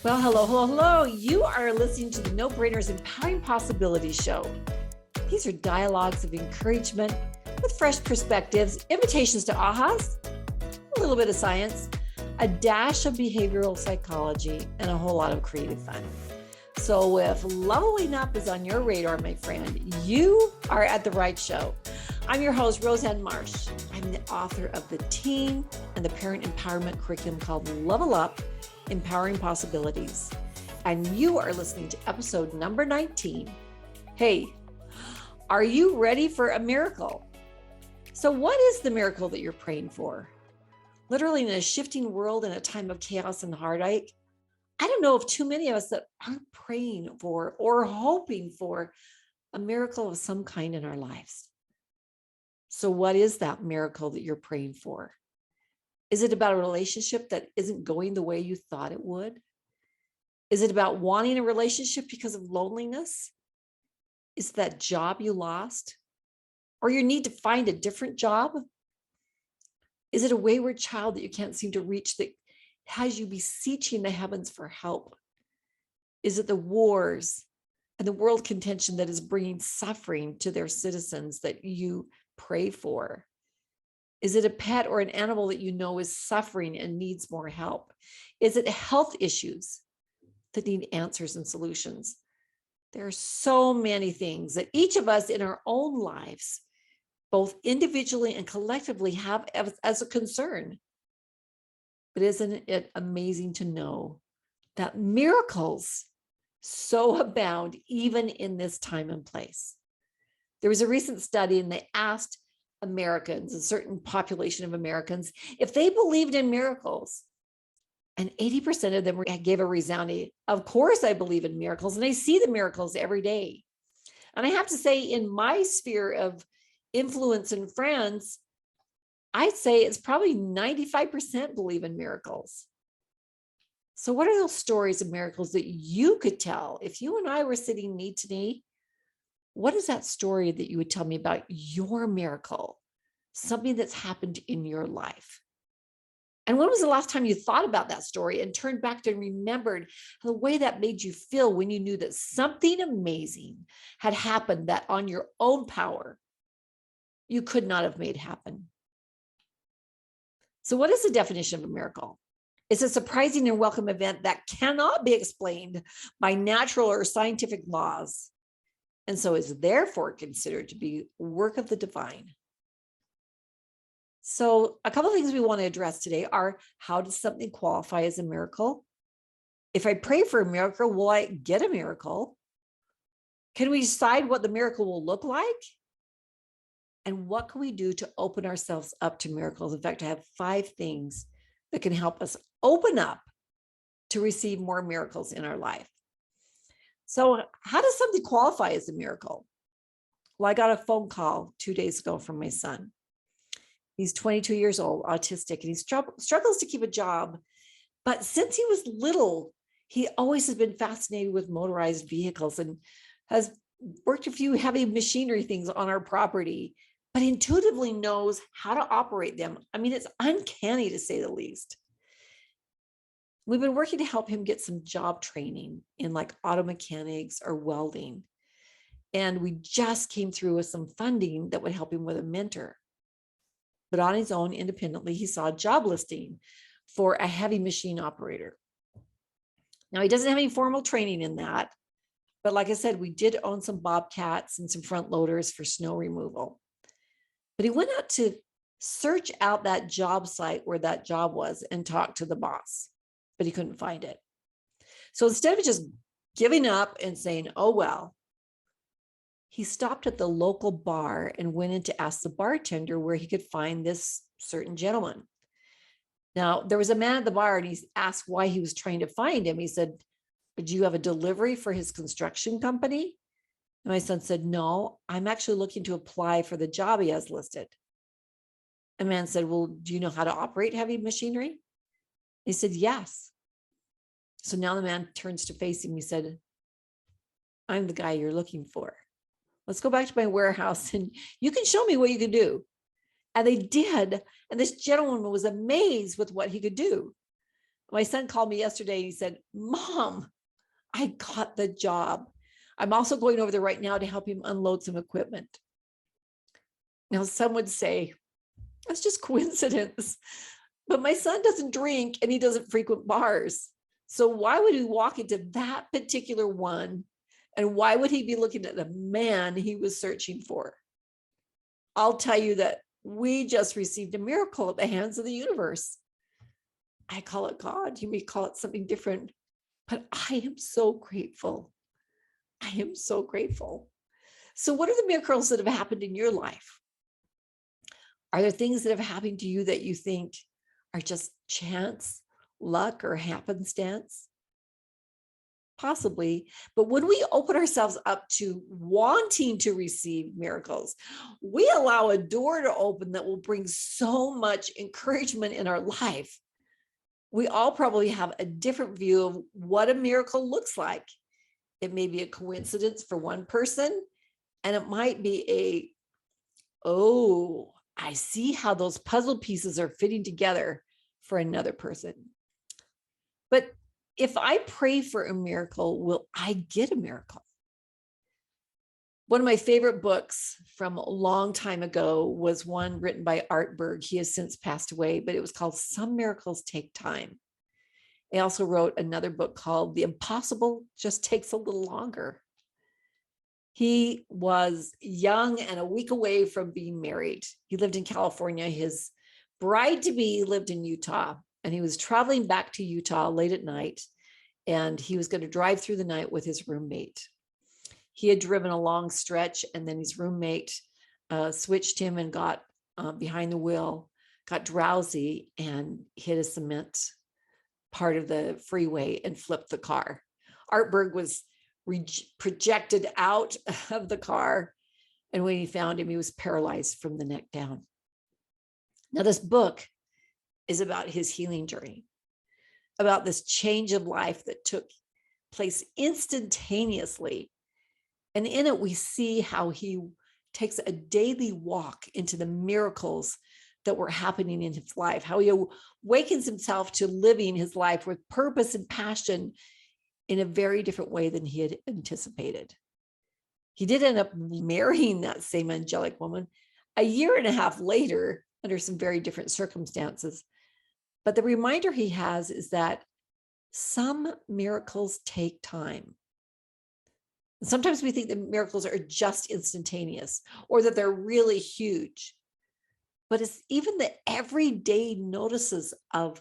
Well, hello, hello, hello. You are listening to the No Brainers Empowering Possibilities show. These are dialogues of encouragement with fresh perspectives, invitations to ahas, a little bit of science, a dash of behavioral psychology, and a whole lot of creative fun. So if leveling up is on your radar, my friend, you are at the right show. I'm your host, Roseanne Marsh. I'm the author of the teen and the parent empowerment curriculum called Level Up, Empowering Possibilities. And you are listening to episode number 19. Hey, are you ready for a miracle? So what is the miracle that you're praying for? Literally in a shifting world in a time of chaos and heartache, I don't know of too many of us that aren't praying for or hoping for a miracle of some kind in our lives. So what is that miracle that you're praying for? Is it about a relationship that isn't going the way you thought it would? Is it about wanting a relationship because of loneliness? Is that job you lost? Or your need to find a different job? Is it a wayward child that you can't seem to reach that has you beseeching the heavens for help? Is it the wars and the world contention that is bringing suffering to their citizens that you pray for? Is it a pet or an animal that you know is suffering and needs more help? Is it health issues that need answers and solutions? There are so many things that each of us in our own lives, both individually and collectively, have as a concern. But isn't it amazing to know that miracles so abound even in this time and place? There was a recent study and they asked Americans, a certain population of Americans, if they believed in miracles. And 80% of them gave a resounding, of course I believe in miracles, and I see the miracles every day. And I have to say, in my sphere of influence and friends, I'd say it's probably 95% believe in miracles. So what are those stories of miracles that you could tell? If you and I were sitting knee to knee, what is that story that you would tell me about your miracle? Something that's happened in your life. And when was the last time you thought about that story and turned back and remembered the way that made you feel when you knew that something amazing had happened that on your own power you could not have made happen? So what is the definition of a miracle? It's a surprising and welcome event that cannot be explained by natural or scientific laws, and so is therefore considered to be work of the divine. So a couple of things we want to address today are, how does something qualify as a miracle? If I pray for a miracle, will I get a miracle? Can we decide what the miracle will look like? And what can we do to open ourselves up to miracles? In fact, I have 5 things that can help us open up to receive more miracles in our life. So how does something qualify as a miracle? Well, I got a phone call 2 days ago from my son. He's 22 years old, autistic, and he struggles to keep a job. But since he was little, he always has been fascinated with motorized vehicles and has worked a few heavy machinery things on our property, but intuitively knows how to operate them. I mean, it's uncanny to say the least. We've been working to help him get some job training in like auto mechanics or welding. And we just came through with some funding that would help him with a mentor. But on his own, independently, he saw a job listing for a heavy machine operator. Now, he doesn't have any formal training in that. But like I said, we did own some bobcats and some front loaders for snow removal. But he went out to search out that job site where that job was and talk to the boss, but he couldn't find it. So instead of just giving up and saying, oh, well, he stopped at the local bar and went in to ask the bartender where he could find this certain gentleman. Now, there was a man at the bar and he asked why he was trying to find him. He said, do you have a delivery for his construction company? And my son said, no, I'm actually looking to apply for the job he has listed. A man said, well, do you know how to operate heavy machinery? He said, yes. So now the man turns to face him. He said, I'm the guy you're looking for. Let's go back to my warehouse and you can show me what you can do. And they did. And this gentleman was amazed with what he could do. My son called me yesterday and he said, Mom, I got the job. I'm also going over there right now to help him unload some equipment. Now, some would say, that's just coincidence. But my son doesn't drink and he doesn't frequent bars. So why would he walk into that particular one? And why would he be looking at the man he was searching for? I'll tell you that we just received a miracle at the hands of the universe. I call it God. You may call it something different, but I am so grateful. I am so grateful. So what are the miracles that have happened in your life? Are there things that have happened to you that you think are just chance, luck, or happenstance? Possibly, but when we open ourselves up to wanting to receive miracles, we allow a door to open that will bring so much encouragement in our life. We all probably have a different view of what a miracle looks like. It may be a coincidence for one person, and it might be oh, I see how those puzzle pieces are fitting together for another person. But if I pray for a miracle, will I get a miracle? One of my favorite books from a long time ago was one written by Art Berg. He has since passed away, but it was called Some Miracles Take Time. He also wrote another book called The Impossible Just Takes a Little Longer. He was young and a week away from being married. He lived in California. His bride-to-be lived in Utah, and he was traveling back to Utah late at night, and he was going to drive through the night with his roommate. He had driven a long stretch, and then his roommate switched him and got behind the wheel, got drowsy, and hit a cement part of the freeway and flipped the car. Art Berg was projected out of the car, and when he found him, he was paralyzed from the neck down. Now, this book is about his healing journey, about this change of life that took place instantaneously. And in it, we see how he takes a daily walk into the miracles that were happening in his life, how he awakens himself to living his life with purpose and passion in a very different way than he had anticipated. He did end up marrying that same angelic woman a year and a half later under some very different circumstances. But the reminder he has is that some miracles take time. Sometimes we think that miracles are just instantaneous or that they're really huge. But it's even the everyday notices of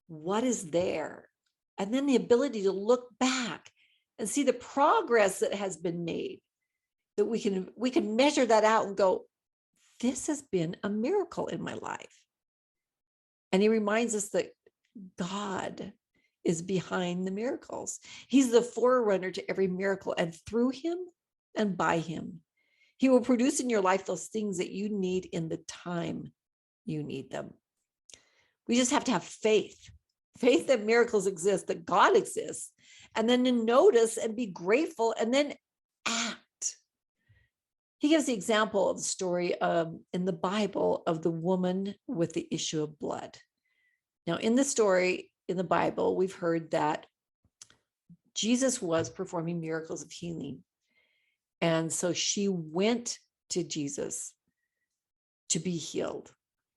what is there, and then the ability to look back and see the progress that has been made, that we can measure that out and go, this has been a miracle in my life. And he reminds us that God is behind the miracles. He's the forerunner to every miracle, and through him and by him, he will produce in your life those things that you need in the time you need them. We just have to have faith that miracles exist, that God exists, and then to notice and be grateful and then act. He gives the example of the story in the Bible of the woman with the issue of blood. Now, in the story in the Bible, we've heard that Jesus was performing miracles of healing. And so she went to Jesus to be healed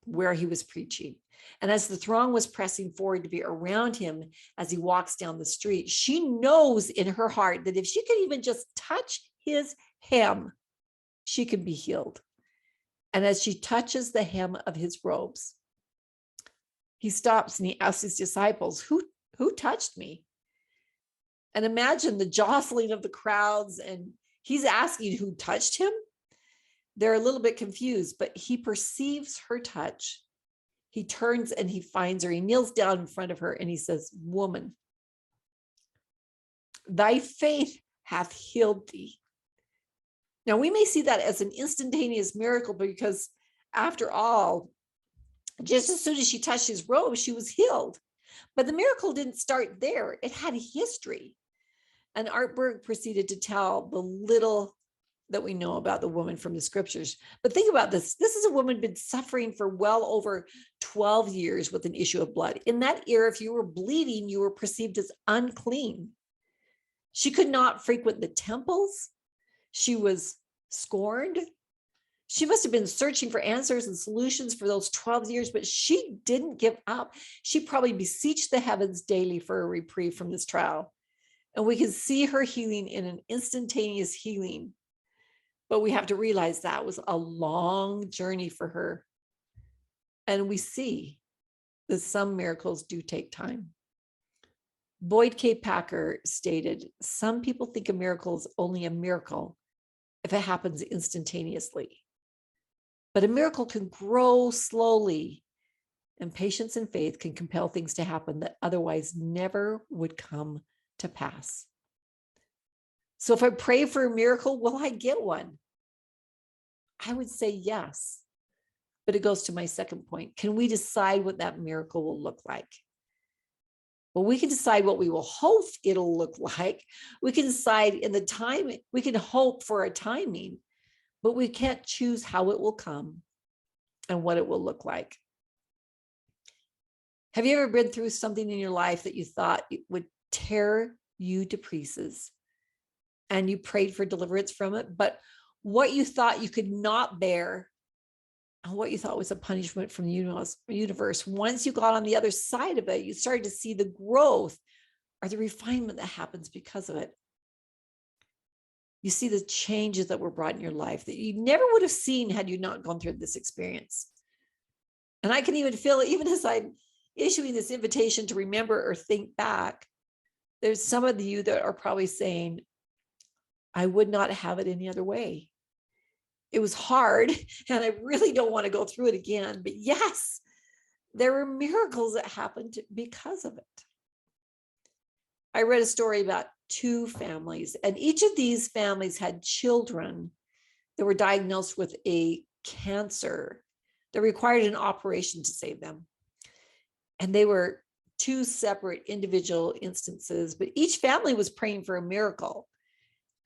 where he was preaching. And as the throng was pressing forward to be around him as he walks down the street, she knows in her heart that if she could even just touch his hem, she could be healed. And as she touches the hem of his robes, he stops and he asks his disciples, who touched me? And imagine the jostling of the crowds, and he's asking who touched him. They're a little bit confused, but he perceives her touch. He turns and he finds her. He kneels down in front of her and he says, "Woman, thy faith hath healed thee." Now, we may see that as an instantaneous miracle because, after all, just as soon as she touched his robe, she was healed. But the miracle didn't start there. It had a history. And Art Berg proceeded to tell the little that we know about the woman from the scriptures. But think about this. This is a woman been suffering for well over 12 years with an issue of blood. In that era, if you were bleeding, you were perceived as unclean. She could not frequent the temples. She was scorned. She must have been searching for answers and solutions for those 12 years, but she didn't give up. She probably beseeched the heavens daily for a reprieve from this trial. And we can see her healing in an instantaneous healing. But we have to realize that was a long journey for her. And we see that some miracles do take time. Boyd K. Packer stated, some people think a miracle is only a miracle if it happens instantaneously. But a miracle can grow slowly, and patience and faith can compel things to happen that otherwise never would come to pass. So if I pray for a miracle, will I get one? I would say yes. But it goes to my second point. Can we decide what that miracle will look like? Well, we can decide what we will hope it'll look like. We can decide in the time, we can hope for a timing, but we can't choose how it will come and what it will look like. Have you ever been through something in your life that you thought it would tear you to pieces and you prayed for deliverance from it, but what you thought you could not bear and what you thought was a punishment from the universe, once you got on the other side of it, you started to see the growth or the refinement that happens because of it. You see the changes that were brought in your life that you never would have seen had you not gone through this experience. And I can even feel it, even as I'm issuing this invitation to remember or think back, there's some of you that are probably saying, I would not have it any other way. It was hard, and I really don't want to go through it again. But yes, there were miracles that happened because of it. I read a story about two families, and each of these families had children that were diagnosed with a cancer that required an operation to save them. And they were two separate individual instances, but each family was praying for a miracle.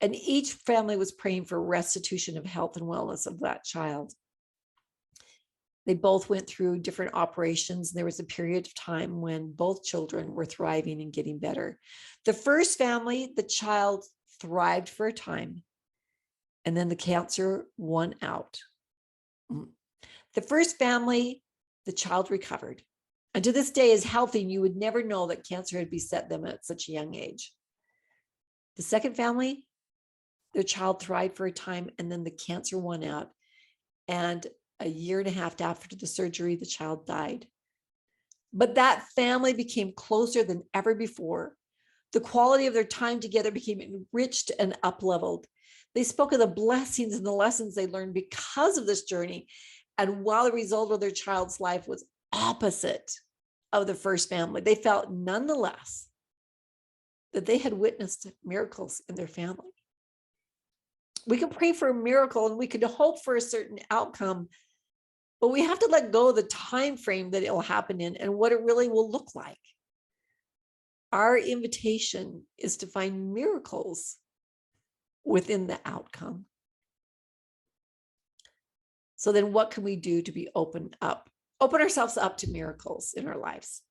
And each family was praying for restitution of health and wellness of that child. They both went through different operations. There was a period of time when both children were thriving and getting better. The first family, the child thrived for a time, and then the cancer won out. The first family, the child recovered. And to this day is healthy, and you would never know that cancer had beset them at such a young age. The second family, their child thrived for a time, and then the cancer won out. And a year and a half after the surgery, the child died. But that family became closer than ever before. The quality of their time together became enriched and up-leveled. They spoke of the blessings and the lessons they learned because of this journey. And while the result of their child's life was opposite of the first family, they felt nonetheless that they had witnessed miracles in their family. We can pray for a miracle and we can hope for a certain outcome, but we have to let go of the time frame that it will happen in and what it really will look like. Our invitation is to find miracles within the outcome. So then what can we do to be open ourselves up to miracles in our lives?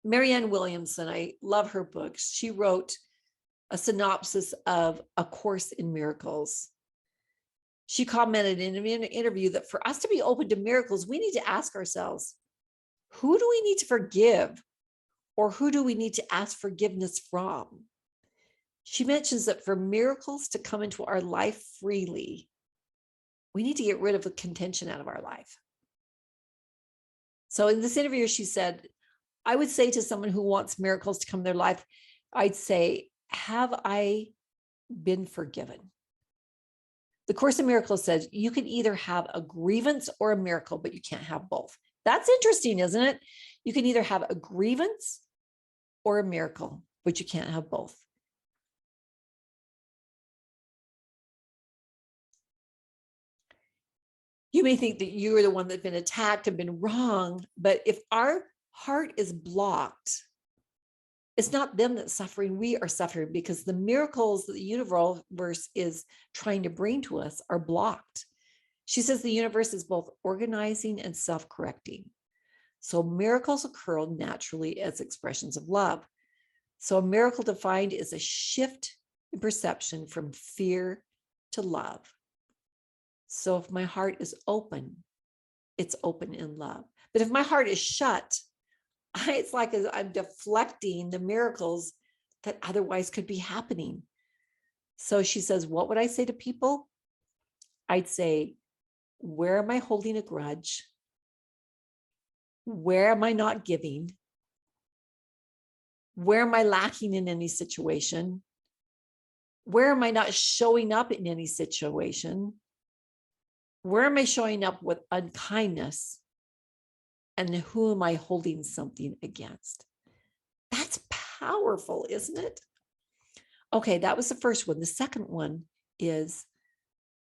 Marianne Williamson, I love her books. She wrote a synopsis of A Course in Miracles. She commented in an interview that for us to be open to miracles, we need to ask ourselves, who do we need to forgive? Or who do we need to ask forgiveness from? She mentions that for miracles to come into our life freely, we need to get rid of the contention out of our life. So in this interview, she said, I would say to someone who wants miracles to come in their life, I'd say, have I been forgiven? The Course in Miracles says you can either have a grievance or a miracle, but you can't have both. That's interesting, isn't it? You can either have a grievance or a miracle, but you can't have both. You may think that you are the one that's been attacked and been wrong, but if our heart is blocked, It's not them that's suffering. We are suffering because the miracles that the universe is trying to bring to us are blocked. She says the universe is both organizing and self-correcting. So miracles occur naturally as expressions of love. So a miracle defined is a shift in perception from fear to love. So if my heart is open, it's open in love. But if my heart is shut, it's like I'm deflecting the miracles that otherwise could be happening. So she says, what would I say to people? I'd say, where am I holding a grudge? Where am I not giving? Where am I lacking in any situation? Where am I not showing up in any situation? Where am I showing up with unkindness? And who am I holding something against? That's powerful, isn't it? Okay, that was the first one. The second one is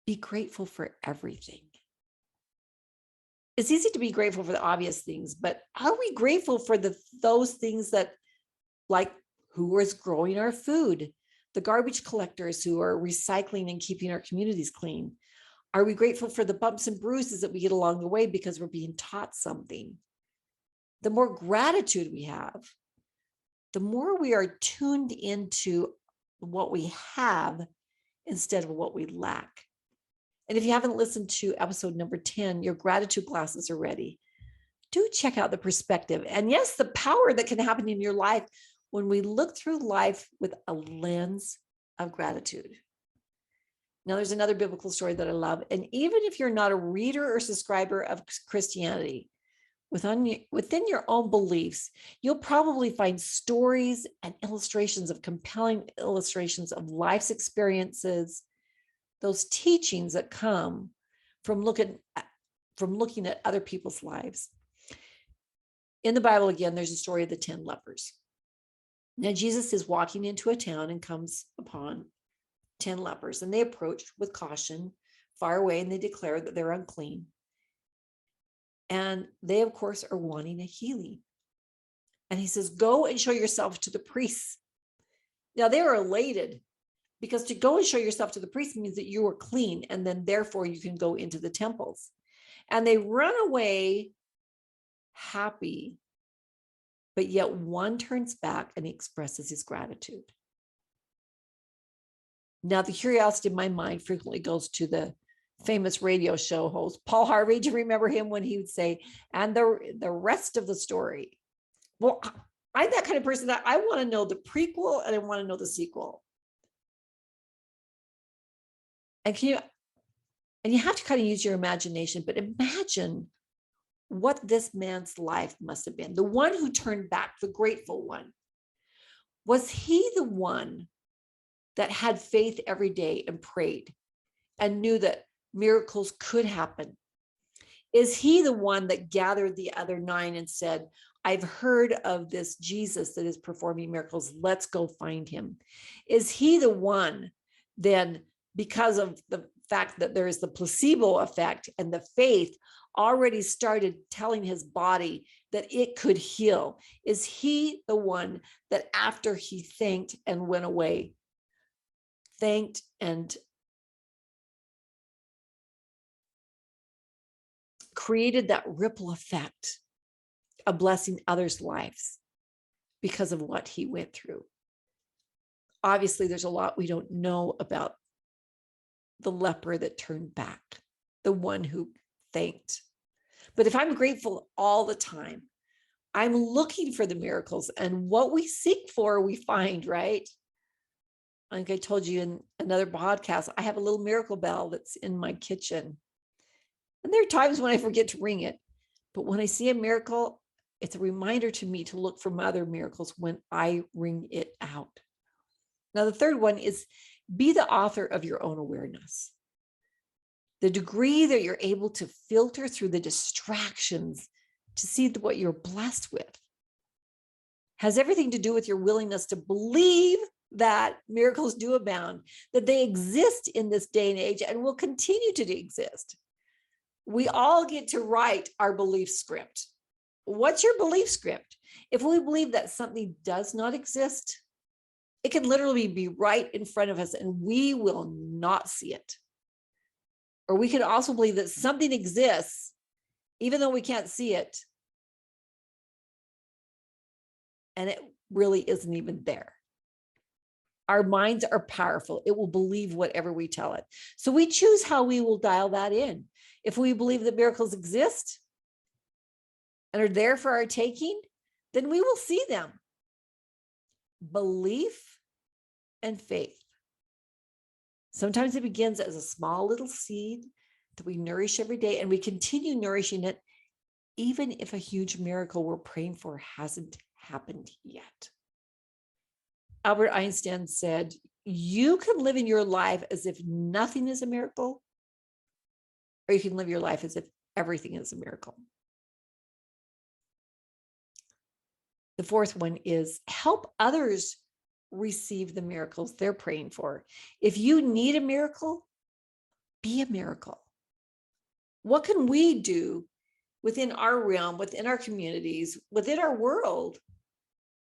be grateful for everything. It's easy to be grateful for the obvious things, but are we grateful for those things that, like, who is growing our food, the garbage collectors who are recycling and keeping our communities clean? Are we grateful for the bumps and bruises that we get along the way because we're being taught something? The more gratitude we have, the more we are tuned into what we have instead of what we lack. And if you haven't listened to episode number 10, your gratitude glasses are ready. Do check out the perspective. And yes, the power that can happen in your life when we look through life with a lens of gratitude. Now, there's another biblical story that I love. And even if you're not a reader or subscriber of Christianity, within your own beliefs, you'll probably find stories and illustrations of compelling illustrations of life's experiences, those teachings that come from looking at other people's lives. In the Bible, again, there's a story of the 10 lepers. Now, Jesus is walking into a town and comes upon 10 lepers, and they approach with caution far away, and they declare that they're unclean. And they, of course, are wanting a healing. And he says, go and show yourself to the priests. Now, they are elated because to go and show yourself to the priest means that you are clean, and then therefore you can go into the temples. And they run away happy, but yet one turns back and he expresses his gratitude. Now, the curiosity in my mind frequently goes to the famous radio show host, Paul Harvey. Do you remember him when he would say, and the rest of the story? Well, I'm that kind of person that I want to know the prequel and I want to know the sequel. And you have to kind of use your imagination, but imagine what this man's life must have been. The one who turned back, the grateful one. Was he the one that had faith every day and prayed and knew that miracles could happen? Is he the one that gathered the other 9 and said, I've heard of this Jesus that is performing miracles. Let's go find him. Is he the one then, because of the fact that there is the placebo effect and the faith already started telling his body that it could heal? Is he the one that after he thanked and went away, thanked and created that ripple effect of blessing others' lives because of what he went through? Obviously, there's a lot we don't know about the leper that turned back, the one who thanked. But if I'm grateful all the time, I'm looking for the miracles, and what we seek for, we find, right? Like I told you in another podcast, I have a little miracle bell that's in my kitchen. And there are times when I forget to ring it. But when I see a miracle, it's a reminder to me to look for other miracles when I ring it out. Now, the third one is be the author of your own awareness. The degree that you're able to filter through the distractions to see what you're blessed with has everything to do with your willingness to believe that miracles do abound, that they exist in this day and age and will continue to exist. We all get to write our belief script. what's your belief script? If we believe that something does not exist, it can literally be right in front of us and we will not see it. Or we can also believe that something exists, even though we can't see it, and it really isn't even there. Our minds are powerful. It will believe whatever we tell it. So we choose how we will dial that in. If we believe that miracles exist and are there for our taking, then we will see them. Belief and faith. Sometimes it begins as a small little seed that we nourish every day, and we continue nourishing it even if a huge miracle we're praying for hasn't happened yet. Albert Einstein said, you can live in your life as if nothing is a miracle, or you can live your life as if everything is a miracle. The fourth one is help others receive the miracles they're praying for. If you need a miracle, be a miracle. What can we do within our realm, within our communities, within our world,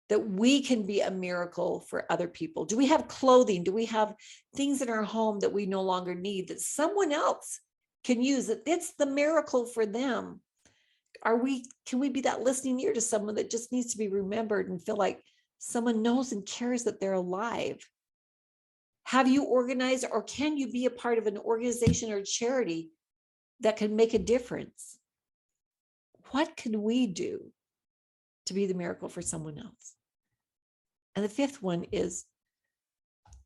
that we can be a miracle for other people? Do we have clothing? Do we have things in our home that we no longer need that someone else can use, that it's the miracle for them? Can we be that listening ear to someone that just needs to be remembered and feel like someone knows and cares that they're alive? Have you organized, or can you be a part of an organization or charity that can make a difference? What can we do to be the miracle for someone else? And the fifth one is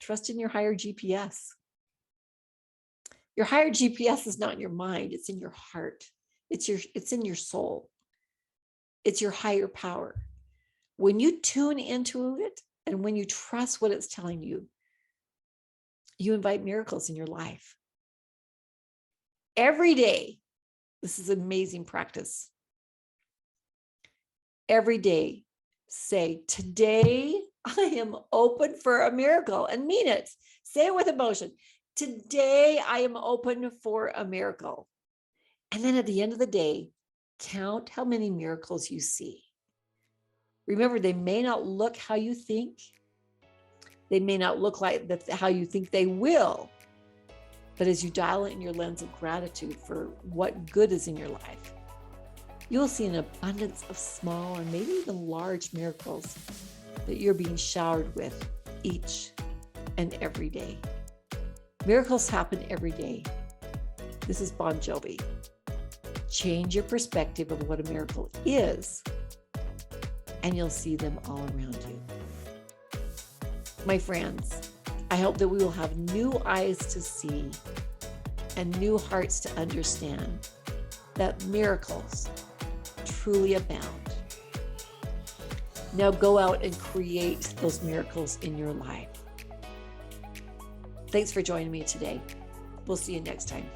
trust in your higher GPS. Your higher GPS is not in your mind, it's in your heart. It's in your soul. It's your higher power. When you tune into it and when you trust what it's telling you, you invite miracles in your life. Every day, this is amazing practice. Every day, say, today I am open for a miracle, and mean it. Say it with emotion. Today I am open for a miracle. And then at the end of the day, count how many miracles you see. Remember, they may not look how you think. They may not look like how you think they will. But as you dial it in your lens of gratitude for what good is in your life, you'll see an abundance of small or maybe even large miracles that you're being showered with each and every day. Miracles happen every day. This is Bon Jovi. Change your perspective of what a miracle is, and you'll see them all around you. My friends, I hope that we will have new eyes to see and new hearts to understand that miracles truly abound. Now go out and create those miracles in your life. Thanks for joining me today. We'll see you next time.